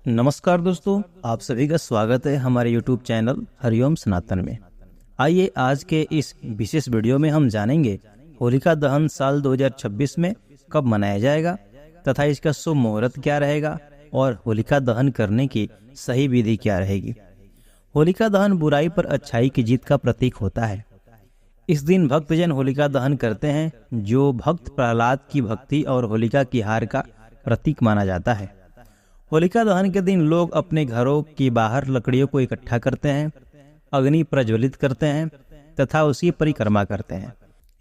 नमस्कार दोस्तों, आप सभी का स्वागत है हमारे YouTube चैनल हरिओम सनातन में। आइए आज के इस विशेष वीडियो में हम जानेंगे होलिका दहन साल 2026 में कब मनाया जाएगा तथा इसका शुभ मुहूर्त क्या रहेगा और होलिका दहन करने की सही विधि क्या रहेगी। होलिका दहन बुराई पर अच्छाई की जीत का प्रतीक होता है। इस दिन भक्तजन होलिका दहन करते हैं, जो भक्त प्रहलाद की भक्ति और होलिका की हार का प्रतीक माना जाता है। होलिका दहन के दिन लोग अपने घरों के बाहर लकड़ियों को इकट्ठा करते हैं, अग्नि प्रज्वलित करते हैं तथा उसकी परिक्रमा करते हैं।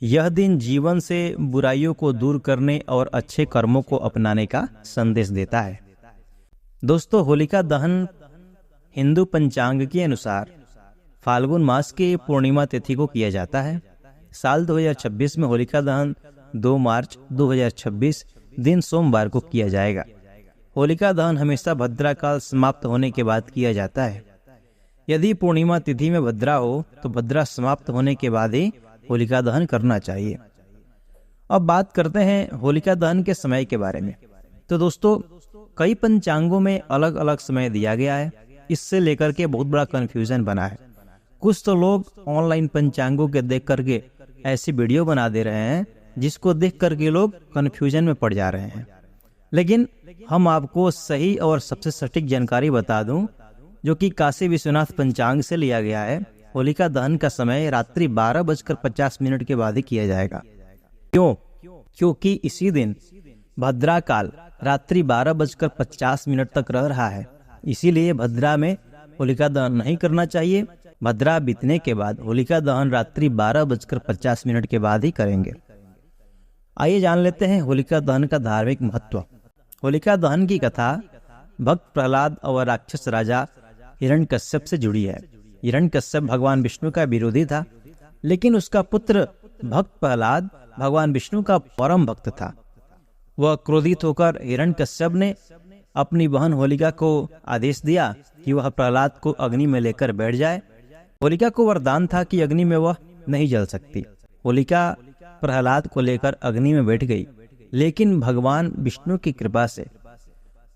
यह दिन जीवन से बुराइयों को दूर करने और अच्छे कर्मों को अपनाने का संदेश देता है। दोस्तों, होलिका दहन हिंदू पंचांग के अनुसार फाल्गुन मास के पूर्णिमा तिथि को किया जाता है। साल 2026 में होलिका दहन 2 मार्च 2026 दिन सोमवार को किया जाएगा। होलिका दहन हमेशा भद्रा काल समाप्त होने के बाद किया जाता है। यदि पूर्णिमा तिथि में भद्रा हो तो भद्रा समाप्त होने के बाद ही होलिका दहन करना चाहिए। अब बात करते हैं होलिका दहन के समय के बारे में। तो दोस्तों, कई पंचांगों में अलग अलग समय दिया गया है। इससे लेकर के बहुत बड़ा कंफ्यूजन बना है। कुछ तो लोग ऑनलाइन पंचांगों के देख करके ऐसी वीडियो बना दे रहे हैं जिसको देख करके लोग कंफ्यूजन में पड़ जा रहे हैं। लेकिन हम आपको सही और सबसे सटीक जानकारी बता दूं, जो कि काशी विश्वनाथ पंचांग से लिया गया है। होलिका दहन का समय रात्रि 12:50 के बाद ही किया जाएगा। क्योंकि इसी दिन भद्रा काल रात्रि 12:50 तक रह रहा है। इसीलिए भद्रा में होलिका दहन नहीं करना चाहिए। भद्रा बीतने के बाद होलिका दहन रात्रि 12:50 के बाद ही करेंगे। आइए जान लेते हैं होलिका दहन का धार्मिक महत्व। होलिका दहन की कथा भक्त प्रहलाद और राक्षस राजा हिरण्यकश्यप से जुड़ी है। हिरण्यकश्यप भगवान विष्णु का विरोधी था, लेकिन उसका पुत्र भक्त प्रहलाद भगवान विष्णु का परम भक्त था। वह क्रोधित होकर हिरण्यकश्यप ने अपनी बहन होलिका को आदेश दिया कि वह प्रहलाद को अग्नि में लेकर बैठ जाए। होलिका को वरदान था कि अग्नि में वह नहीं जल सकती। होलिका प्रहलाद को लेकर अग्नि में बैठ गई, लेकिन भगवान विष्णु की कृपा से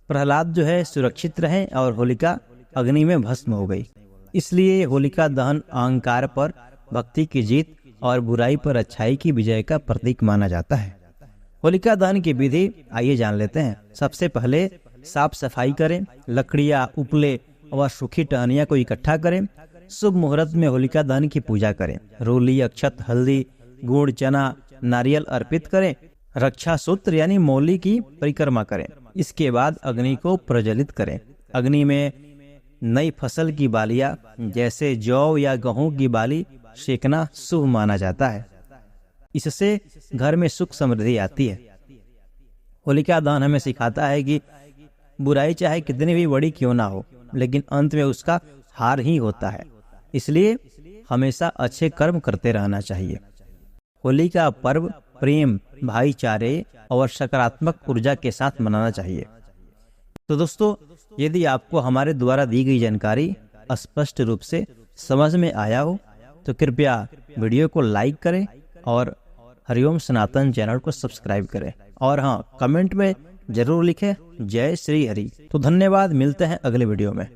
प्रहलाद सुरक्षित रहे और होलिका अग्नि में भस्म हो गई। इसलिए होलिका दहन अहंकार पर भक्ति की जीत और बुराई पर अच्छाई की विजय का प्रतीक माना जाता है। होलिका दहन की विधि आइए जान लेते हैं। सबसे पहले साफ सफाई करें, लकड़ियां, उपले और सूखी टहनियां को इकट्ठा करें। शुभ मुहूर्त में होलिका दहन की पूजा करें। रोली, अक्षत, हल्दी, गुड़, चना, नारियल अर्पित करें। रक्षा सूत्र यानी मौली की परिक्रमा करें। इसके बाद अग्नि को प्रज्वलित करें। अग्नि में नई फसल की बालियां जैसे जौ या गेहूं की बाली सेकना शुभ माना जाता है। इससे घर में सुख समृद्धि आती है। होलिका दहन हमें सिखाता है कि बुराई चाहे कितनी भी बड़ी क्यों ना हो, लेकिन अंत में उसका हार ही होता है। इसलिए हमेशा अच्छे कर्म करते रहना चाहिए। होली का पर्व प्रेम, भाईचारे और सकारात्मक ऊर्जा के साथ मनाना चाहिए। तो दोस्तों, यदि आपको हमारे द्वारा दी गई जानकारी स्पष्ट रूप से समझ में आया हो तो कृपया वीडियो को लाइक करें और हरिओम सनातन चैनल को सब्सक्राइब करें। और हाँ, कमेंट में जरूर लिखें जय श्री हरि। तो धन्यवाद, मिलते हैं अगले वीडियो में।